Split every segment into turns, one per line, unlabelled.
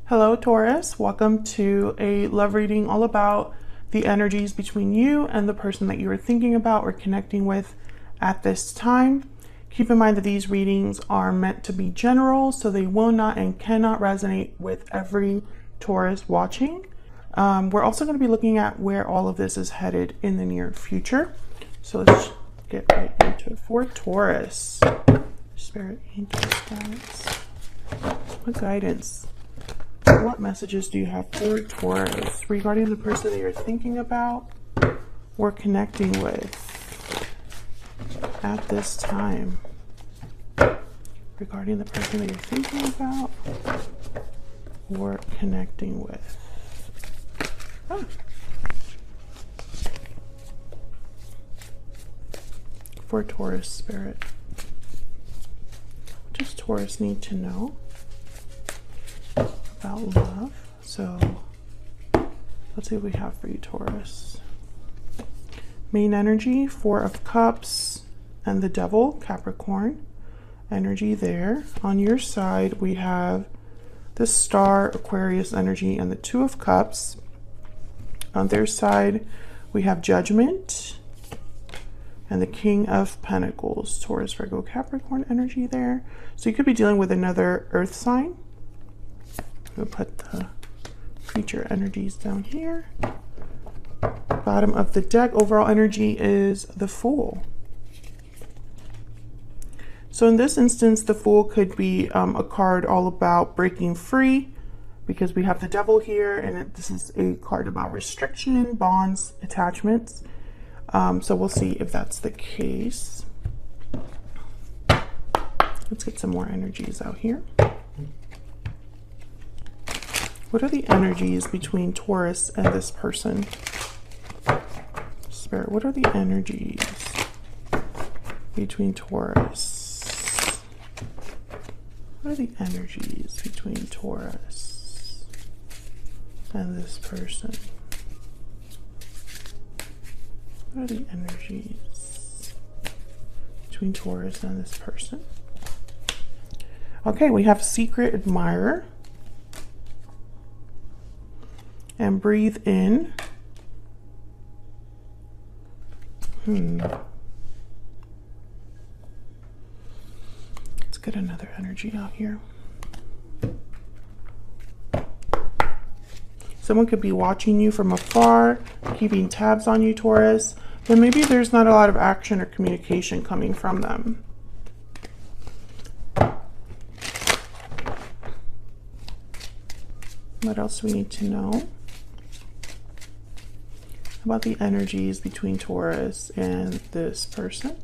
Hello, Taurus. Welcome to a love reading all about the energies between you and the person that you are thinking about or connecting with at this time. Keep in mind that these readings are meant to be general, so they will not and cannot resonate with every Taurus watching. We're also going to be looking at where all of this is headed in the near future. So let's get right into it. For Taurus, Spirit, Angels, guides, what guidance? What messages do you have for Taurus regarding the person that you're thinking about or connecting with at this time? Regarding the person that you're thinking about or connecting with. For Taurus, Spirit, what does Taurus need to know about love? So let's see what we have for you, Taurus. Main energy, Four of Cups and the Devil, Capricorn energy there. On your side, we have the Star, Aquarius energy, and the Two of Cups. On their side, we have Judgment and the King of Pentacles, Taurus, Virgo, Capricorn energy there. So you could be dealing with another earth sign. We'll put the creature energies down here. Bottom of the deck, overall energy is the Fool. So in this instance, the Fool could be a card all about breaking free, because we have the Devil here, and this is a card about restriction, bonds, attachments. So we'll see if that's the case. Let's get some more energies out here. What are the energies between Taurus and this person? Spirit, what are the energies between Taurus? What are the energies between Taurus and this person? What are the energies between Taurus and this person? Okay, we have Secret Admirer. And breathe in. Let's get another energy out here. Someone could be watching you from afar, keeping tabs on you, Taurus, but maybe there's not a lot of action or communication coming from them. What else do we need to know about the energies between Taurus and this person?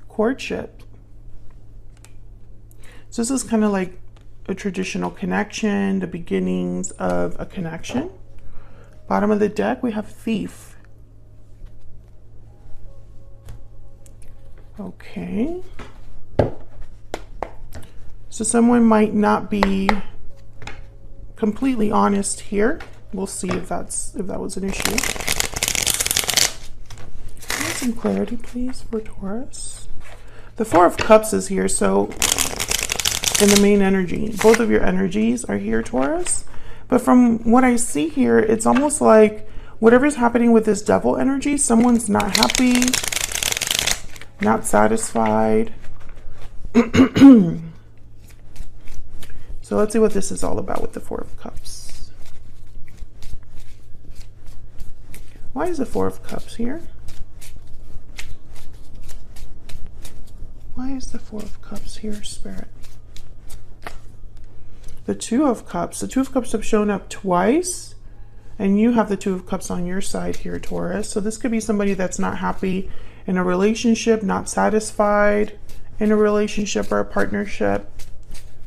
Courtship. So this is kind of like a traditional connection, the beginnings of a connection. Bottom of the deck, we have Thief. Okay. So someone might not be completely honest here. We'll see if that was an issue. Can I have some clarity, please, for Taurus? The Four of Cups is here, so in the main energy, both of your energies are here, Taurus. But from what I see here, it's almost like whatever's happening with this Devil energy, someone's not happy, not satisfied. So let's see what this is all about with the Four of Cups. Why is the Four of Cups here? Why is the Four of Cups here, Spirit? The Two of Cups. The Two of Cups have shown up twice, and you have the Two of Cups on your side here, Taurus. So this could be somebody that's not happy in a relationship, not satisfied in a relationship or a partnership.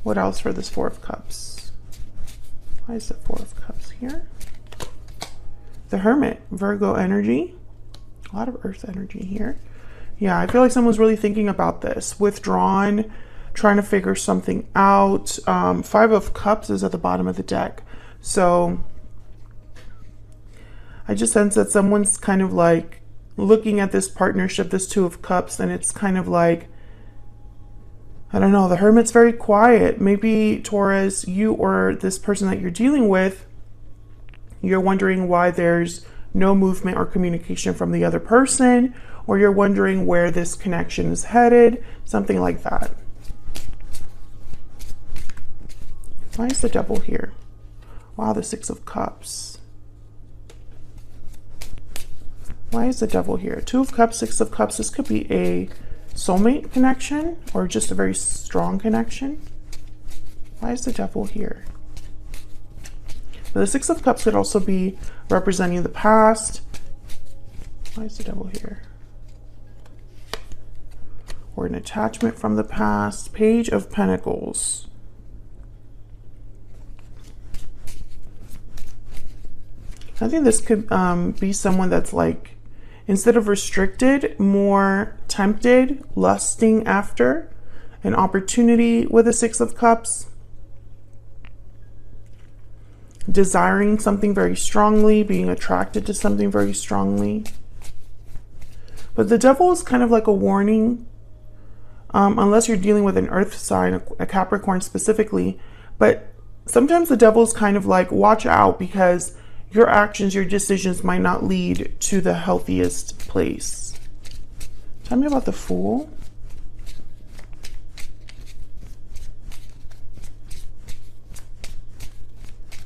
What else for this Four of Cups? Why is the Four of Cups here? The Hermit, Virgo energy. A lot of earth energy here. Yeah, I feel like someone's really thinking about this. Withdrawn, trying to figure something out. Five of Cups is at the bottom of the deck. So I just sense that someone's kind of like looking at this partnership, this Two of Cups, and it's kind of like I don't know, the Hermit's very quiet. Maybe Taurus, you or this person that you're dealing with, you're wondering why there's no movement or communication from the other person, or you're wondering where this connection is headed, something like that. Why is the Devil here? Wow, the Six of Cups. Why is the Devil here? Two of Cups, Six of Cups. This could be a soulmate connection or just a very strong connection. Why is the Devil here? But the Six of Cups could also be representing the past. Why is the Devil here? Or an attachment from the past. Page of Pentacles. I think this could be someone that's like, instead of restricted, more tempted, lusting after an opportunity with a Six of Cups. Desiring something very strongly, being attracted to something very strongly. But the Devil is kind of like a warning, unless you're dealing with an earth sign, a Capricorn specifically. But sometimes the Devil is kind of like, watch out, because your actions, your decisions might not lead to the healthiest place. Tell me about the Fool.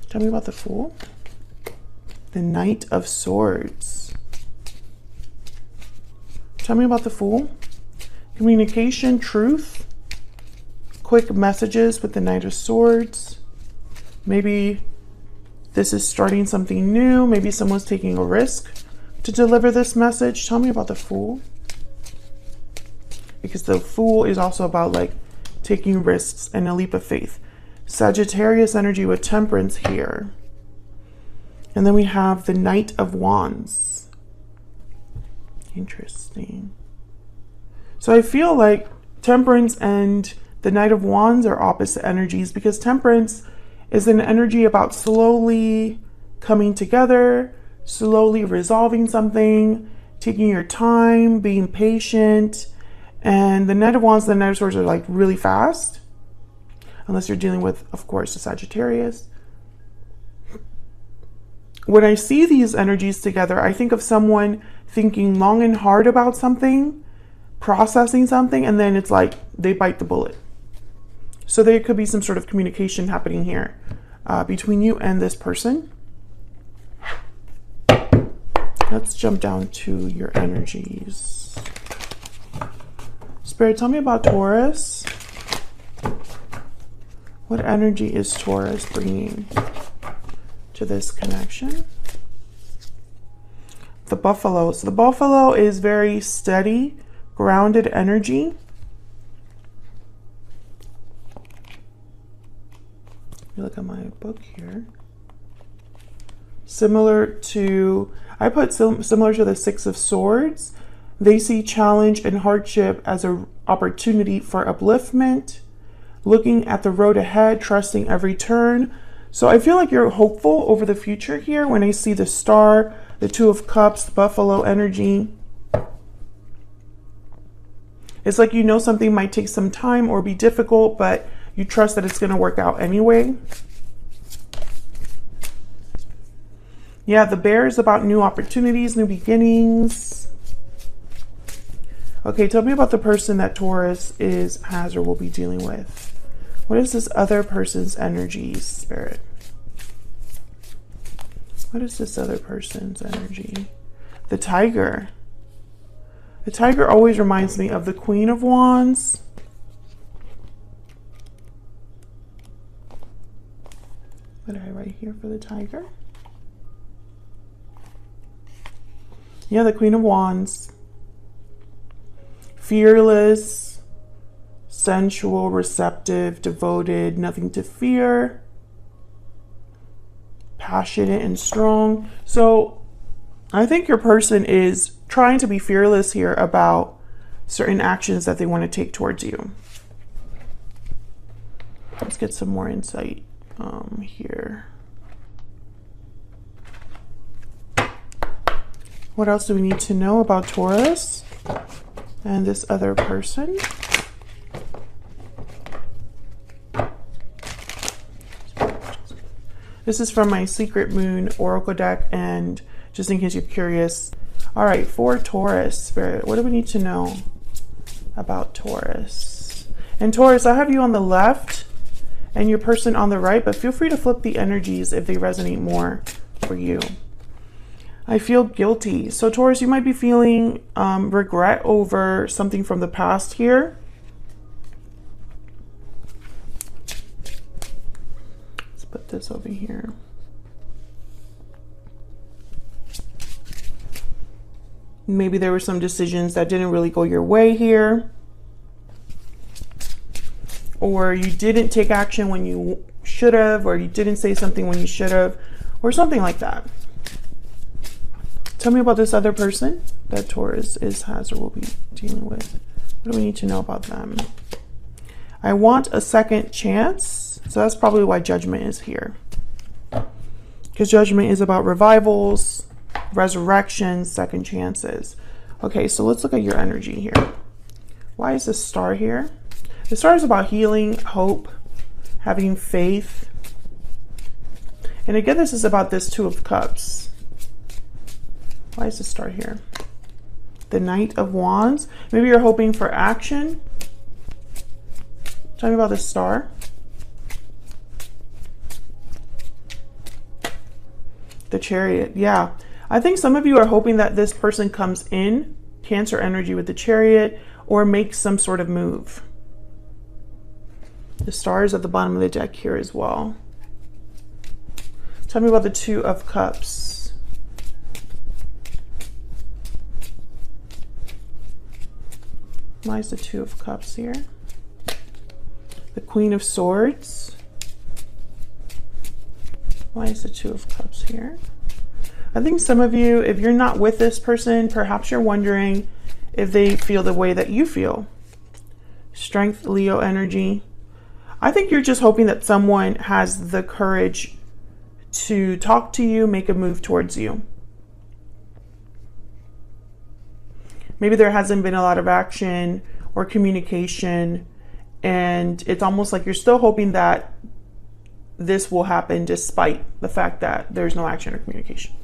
Tell me about the Fool. The Knight of Swords. Tell me about the Fool. Communication, truth, quick messages with the Knight of Swords. Maybe this is starting something new. Maybe someone's taking a risk to deliver this message. Tell me about the Fool. Because the Fool is also about like taking risks and a leap of faith. Sagittarius energy with Temperance here. And then we have the Knight of Wands. Interesting. So I feel like Temperance and the Knight of Wands are opposite energies, because Temperance is an energy about slowly coming together, slowly resolving something, taking your time, being patient. And the Knight of Wands and the Knight of Swords are like really fast. Unless you're dealing with, of course, a Sagittarius. When I see these energies together, I think of someone thinking long and hard about something, processing something, and then it's like they bite the bullet. So there could be some sort of communication happening here between you and this person. Let's jump down to your energies. Spirit, tell me about Taurus. What energy is Taurus bringing to this connection? The Buffalo. So the Buffalo is very steady, grounded energy. Look at my book here. Similar to, I put similar to the Six of Swords. They see challenge and hardship as an opportunity for upliftment. Looking at the road ahead, trusting every turn. So I feel like you're hopeful over the future here when I see the Star, the Two of Cups, the Buffalo energy. It's like you know something might take some time or be difficult, but you trust that it's going to work out anyway. Yeah, the Bear is about new opportunities, new beginnings. Okay, tell me about the person that Taurus has or will be dealing with. What is this other person's energy, Spirit? What is this other person's energy? The Tiger. The Tiger always reminds me of the Queen of Wands. What did I write here for the Tiger? Yeah, the Queen of Wands. Fearless, sensual, receptive, devoted, nothing to fear. Passionate and strong. So I think your person is trying to be fearless here about certain actions that they want to take towards you. Let's get some more insight here. What else do we need to know about Taurus and this other person? This is from my Secret Moon Oracle deck, and just in case you're curious. All right, for Taurus, Spirit, what do we need to know about Taurus? And Taurus, I have you on the left and your person on the right, but feel free to flip the energies if they resonate more for you. I feel guilty. So Taurus, you might be feeling regret over something from the past here. Let's put this over here. Maybe there were some decisions that didn't really go your way here. Or you didn't take action when you should have, or you didn't say something when you should have, or something like that. Tell me about this other person that Taurus has or will be dealing with. What do we need to know about them? I want a second chance. So that's probably why Judgment is here. Because Judgment is about revivals, resurrections, second chances. Okay, so let's look at your energy here. Why is the Star here? The Star is about healing, hope, having faith. And again, this is about this Two of Cups. Why is the Star here? The Knight of Wands. Maybe you're hoping for action. Tell me about the Star. The Chariot. Yeah. I think some of you are hoping that this person comes in, Cancer energy with the Chariot, or makes some sort of move. The Star is at the bottom of the deck here as well. Tell me about the Two of Cups. Why is the Two of Cups here? The Queen of Swords. Why is the Two of Cups here? I think some of you, if you're not with this person, perhaps you're wondering if they feel the way that you feel. Strength, Leo energy. I think you're just hoping that someone has the courage to talk to you, make a move towards you. Maybe there hasn't been a lot of action or communication, and it's almost like you're still hoping that this will happen despite the fact that there's no action or communication.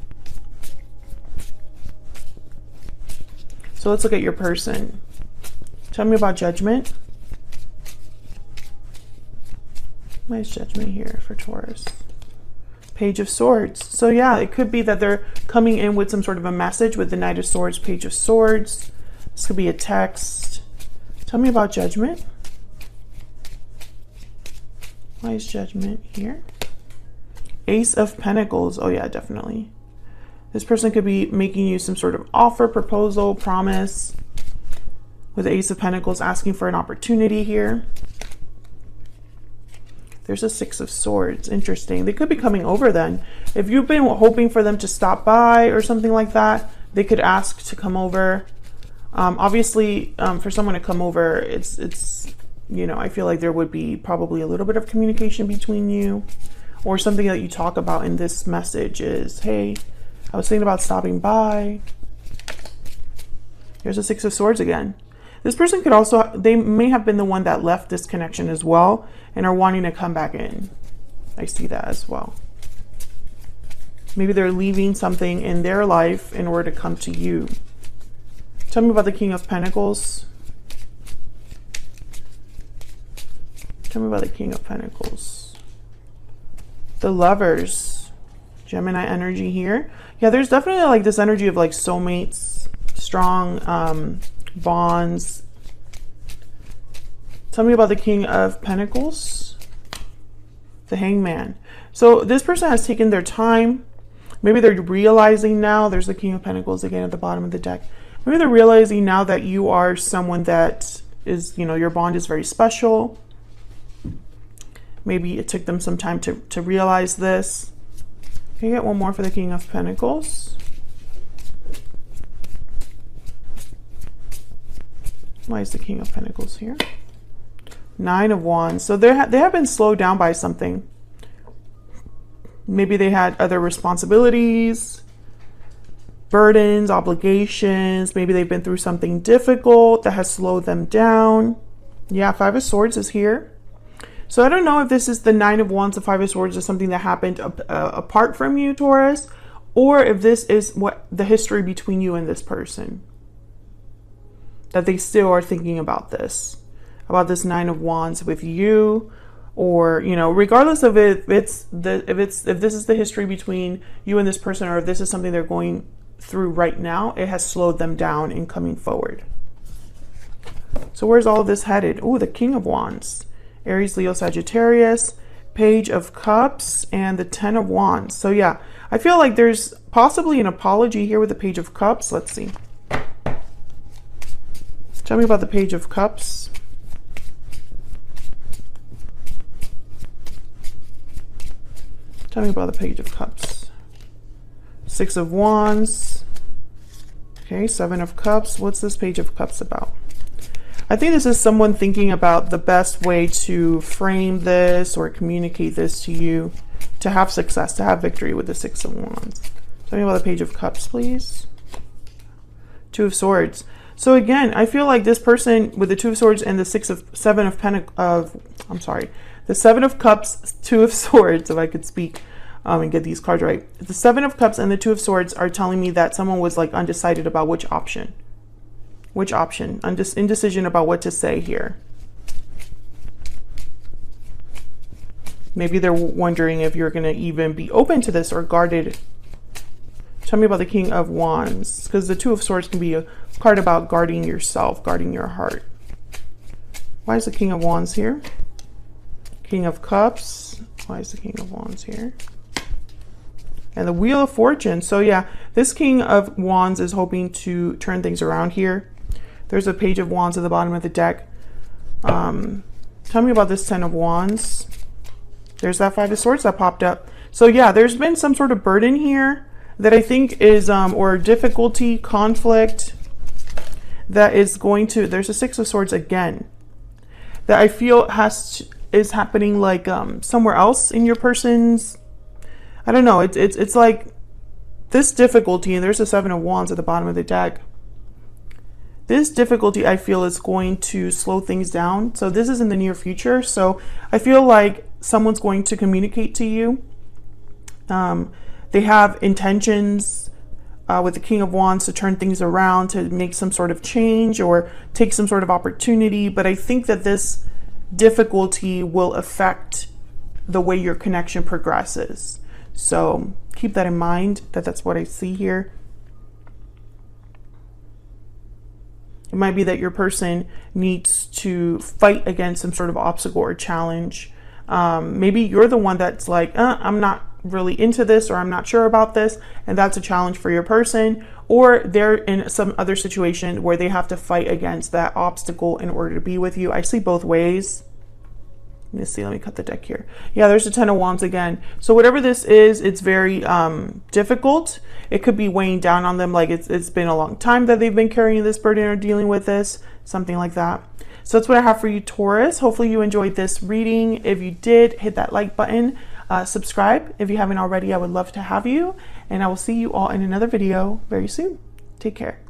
So let's look at your person. Tell me about Judgment. Why is Judgment here for Taurus? Page of Swords. So yeah, it could be that they're coming in with some sort of a message with the Knight of Swords, Page of Swords. This could be a text. Tell me about Judgment. Why is Judgment here? Ace of Pentacles. Oh yeah, definitely. This person could be making you some sort of offer, proposal, promise. With the Ace of Pentacles asking for an opportunity here. There's a Six of Swords. Interesting. They could be coming over then. If you've been hoping for them to stop by or something like that, they could ask to come over. Obviously, for someone to come over, it's you know, I feel like there would be probably a little bit of communication between you, or something that you talk about in this message is, hey, I was thinking about stopping by. Here's a Six of Swords again. This person could also, they may have been the one that left this connection as well and are wanting to come back in. I see that as well. Maybe they're leaving something in their life in order to come to you. Tell me about the King of Pentacles. Tell me about the King of Pentacles. The Lovers. Gemini energy here. Yeah, there's definitely like this energy of like soulmates, strong bonds. Tell me about the King of Pentacles. The Hangman. So this person has taken their time. Maybe they're realizing now, there's the King of Pentacles again at the bottom of the deck. Maybe they're realizing now that you are someone that is, you know, your bond is very special. Maybe it took them some time to realize this. Can you get one more for the King of Pentacles? Why is the King of Pentacles here? Nine of Wands. So they have been slowed down by something. Maybe they had other responsibilities, burdens, obligations. Maybe they've been through something difficult that has slowed them down. Yeah, Five of Swords is here. So I don't know if this is the Nine of Wands, the Five of Swords, is something that happened apart from you, Taurus, or if this is what the history between you and this person, that they still are thinking about this Nine of Wands with you, or, you know, regardless of if this is the history between you and this person, or if this is something they're going through right now, it has slowed them down in coming forward. So where's all of this headed? Oh, the King of Wands, Aries, Leo, Sagittarius, Page of Cups, and the Ten of Wands. So yeah, I feel like there's possibly an apology here with the Page of Cups. Let's see. Tell me about the Page of Cups. Tell me about the Page of Cups. Six of Wands. Okay, Seven of Cups. What's this Page of Cups about? I think this is someone thinking about the best way to frame this or communicate this to you to have success, to have victory with the Six of Wands. Tell me about the Page of Cups, please. Two of Swords. So again, I feel like this person with the Two of Swords and the Seven of Cups, Two of Swords, if I could speak and get these cards right. The Seven of Cups and the Two of Swords are telling me that someone was like undecided about which option. Indecision about what to say here. Maybe they're wondering if you're going to even be open to this or guarded. Tell me about the King of Wands, because the Two of Swords can be a card about guarding yourself, guarding your heart. Why is the King of Wands here? King of Cups. Why is the King of Wands here? And the Wheel of Fortune. So yeah, this King of Wands is hoping to turn things around here. There's a Page of Wands at the bottom of the deck. Tell me about this Ten of Wands. There's that Five of Swords that popped up. So yeah, there's been some sort of burden here that I think is, or difficulty, conflict, that is going to, there's a Six of Swords again, that I feel is happening like somewhere else in your person's, I don't know, it's like this difficulty, and there's a Seven of Wands at the bottom of the deck. This difficulty, I feel, is going to slow things down. So this is in the near future. So I feel like someone's going to communicate to you. They have intentions with the King of Wands to turn things around, to make some sort of change or take some sort of opportunity. But I think that this difficulty will affect the way your connection progresses. So keep that in mind, that's what I see here. It might be that your person needs to fight against some sort of obstacle or challenge. Maybe you're the one that's like, I'm not really into this, or I'm not sure about this, and that's a challenge for your person. Or they're in some other situation where they have to fight against that obstacle in order to be with you. I see both ways. Let's see, let me cut the deck here. Yeah, there's the Ten of Wands again. So whatever this is, it's very difficult. It could be weighing down on them, like it's been a long time that they've been carrying this burden or dealing with this, something like that. So that's what I have for you, Taurus. Hopefully you enjoyed this reading. If you did, hit that like button. Subscribe if you haven't already. I would love to have you. And I will see you all in another video very soon. Take care.